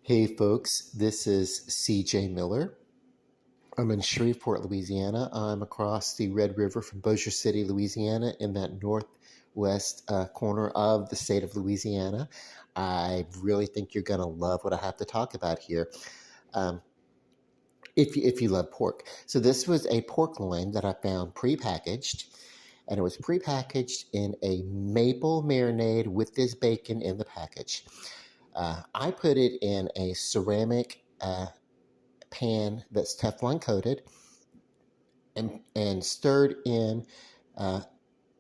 Hey folks, this is CJ Miller. I'm in Shreveport, Louisiana. I'm across the Red River from Bossier City, Louisiana, in that northwest corner of the state of Louisiana. I really think you're going to love what I have to talk about here. Um, if you love pork. So this was a pork loin that I found prepackaged, and it was prepackaged in a maple marinade with this bacon in the package. I put it in a ceramic pan that's Teflon coated and stirred in uh,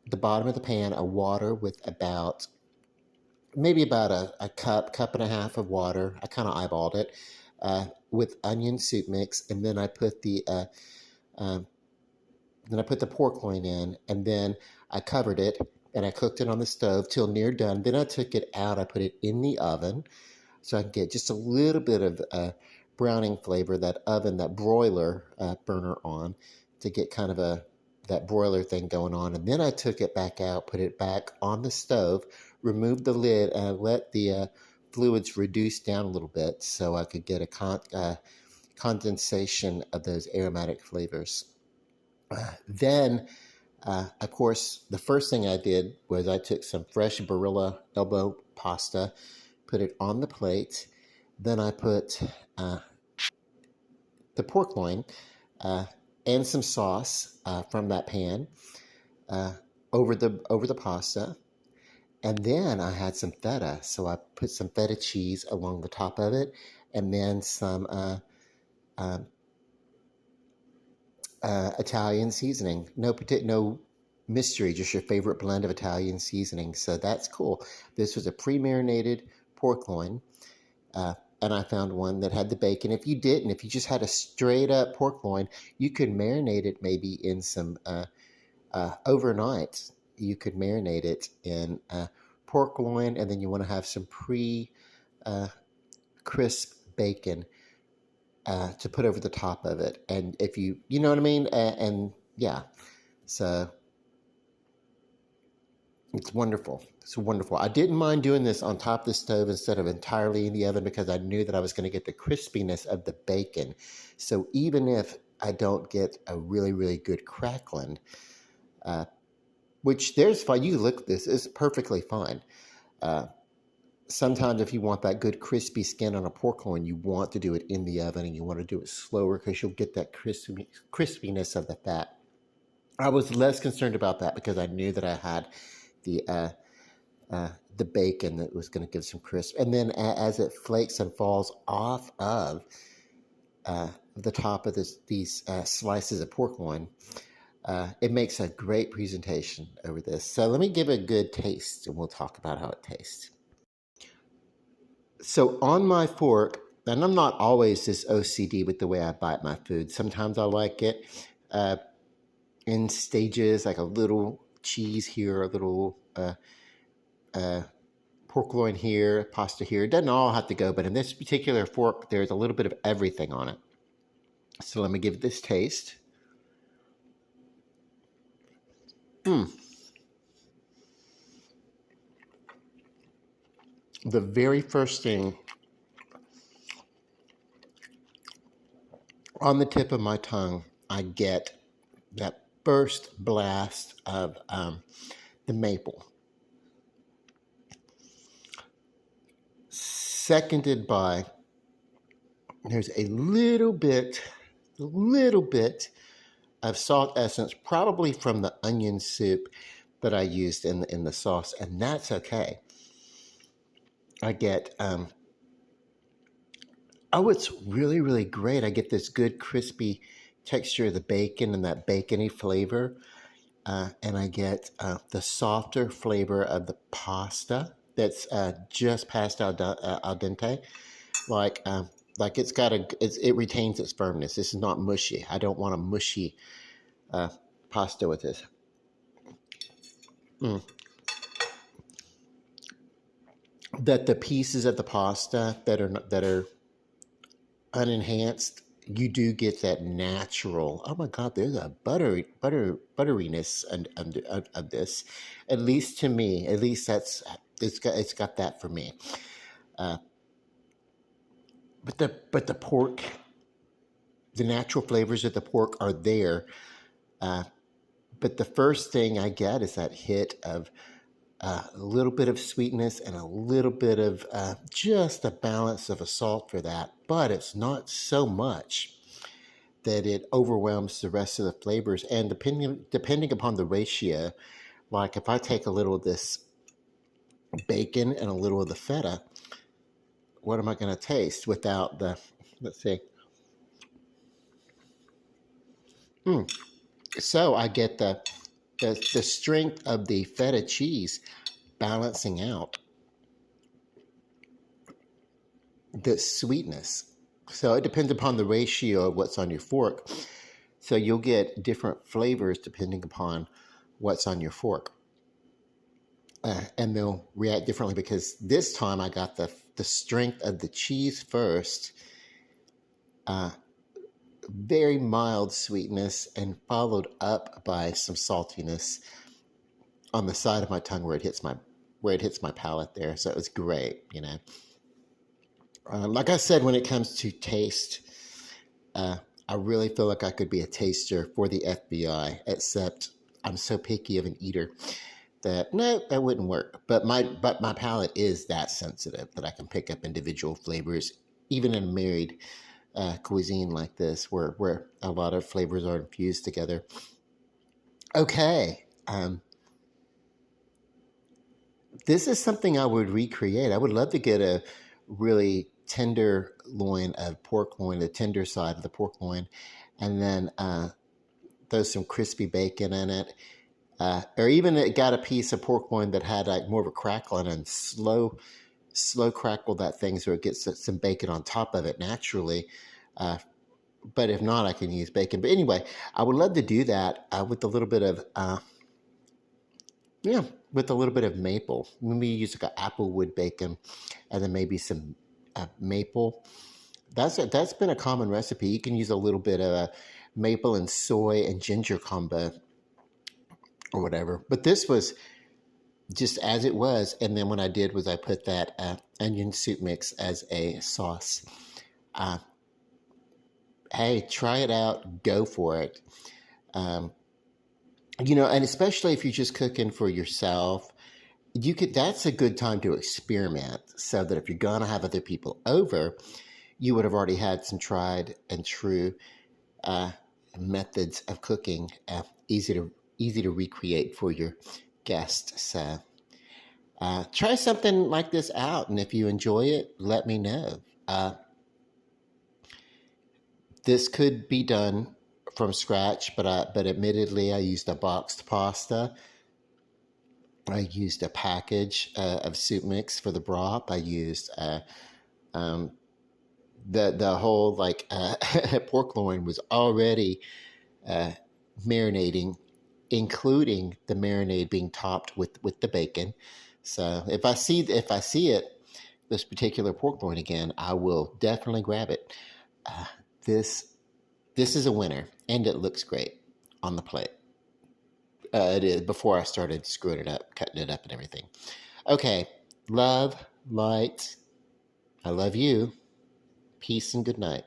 the bottom of the pan a water with maybe about a cup and a half of water. I kind of eyeballed it with onion soup mix, and then um, I put the pork loin in, and then I covered it and I cooked it on the stove till near done. Then I took it out. I put it in the oven so I can get just a little bit of browning flavor, that broiler burner on, to get kind of that broiler thing going on. And then I took it back out, put it back on the stove, removed the lid, and let the fluids reduce down a little bit so I could get a condensation of those aromatic flavors. Then, of course, the first thing I did was I took some fresh Barilla elbow pasta, put it on the plate. Then I put uh, the pork loin uh, and some sauce from that pan uh, over the pasta. And then I had some feta, so I put some feta cheese along the top of it, and then some uh, Italian seasoning. No mystery, just your favorite blend of Italian seasoning. So that's cool. This was a pre-marinated pork loin. And I found one that had the bacon. If you just had a straight up pork loin, you could marinate it maybe in some overnight. You could marinate it in pork loin, and then you want to have some uh, crisp bacon to put over the top of it. And if you know what I mean, and yeah, so it's wonderful. It's wonderful. I didn't mind doing this on top of the stove instead of entirely in the oven because I knew that I was going to get the crispiness of the bacon. So even if I don't get a really, really good crackling, uh, which there's fine, you look at this, it's perfectly fine. Uh, Sometimes if you want that good crispy skin on a pork loin, you want to do it in the oven and you want to do it slower because you'll get that crispiness of the fat. I was less concerned about that because I knew that I had the uh, the bacon that was going to give some crisp. And then as it flakes and falls off of the top of these slices of pork loin, it makes a great presentation over this. So let me give it a good taste and we'll talk about how it tastes. So on my fork, and I'm not always this OCD with the way I bite my food. Sometimes I like it uh, in stages, like a little cheese here, a little uh, pork loin here, pasta here. It doesn't all have to go, but in this particular fork, there's a little bit of everything on it. So let me give this taste. Mm. The very first thing on the tip of my tongue, I get that first blast of the maple, seconded by there's a little bit of salt essence, probably from the onion soup that I used in the sauce, and that's okay. I get oh, it's really, really great. I get this good crispy texture of the bacon and that bacony flavor. And I get the softer flavor of the pasta that's just past al dente. Like, like it retains its firmness. This is not mushy. I don't want a mushy uh, pasta with this. Mm. That the pieces of the pasta that are unenhanced, you do get that natural. Oh my God, there's a butteriness of this. At least to me, at least it's got that for me. Uh, but the pork, the natural flavors of the pork are there. Uh, but the first thing I get is that hit of a little bit of sweetness and a little bit of just a balance of a salt for that. But it's not so much that it overwhelms the rest of the flavors. And depending upon the ratio, like if I take a little of this bacon and a little of the feta, what am I going to taste without the, let's see. So I get the strength of the feta cheese balancing out the sweetness. So it depends upon the ratio of what's on your fork. So you'll get different flavors depending upon what's on your fork. And they'll react differently because this time I got the strength of the cheese first, very mild sweetness, and followed up by some saltiness on the side of my tongue where it hits my palate there. So it was great, you know. Like I said, when it comes to taste, I really feel like I could be a taster for the FBI, except I'm so picky of an eater that no, that wouldn't work. But my palate is that sensitive that I can pick up individual flavors, even in a married cuisine like this, where a lot of flavors are infused together. Okay, this is something I would recreate. I would love to get a really tender loin of pork loin, the tender side of the pork loin, and then throw some crispy bacon in it. Or even it got a piece of pork loin that had like more of a crackle and slow crackle that thing so it gets some bacon on top of it naturally. But if not, I can use bacon. But anyway, I would love to do that with a little bit of with a little bit of maple. Maybe use like an applewood bacon, and then maybe some maple. That's been a common recipe. You can use a little bit of maple and soy and ginger combo or whatever. But this was just as it was. And then what I did was I put that onion soup mix as a sauce. Hey, try it out. Go for it. You know, and especially if you're just cooking for yourself, that's a good time to experiment so that if you're going to have other people over, you would have already had some tried and true methods of cooking, easy to recreate for your guests. So try something like this out, and if you enjoy it, let me know. This could be done from scratch, but admittedly, I used a boxed pasta. I used a package of soup mix for the broth. I used the whole like pork loin was already marinating, including the marinade being topped with the bacon. So if I see it, this particular pork loin again, I will definitely grab it. This is a winner, and it looks great on the plate. It is before I started screwing it up, cutting it up and everything. Okay, love, light. I love you. Peace and good night.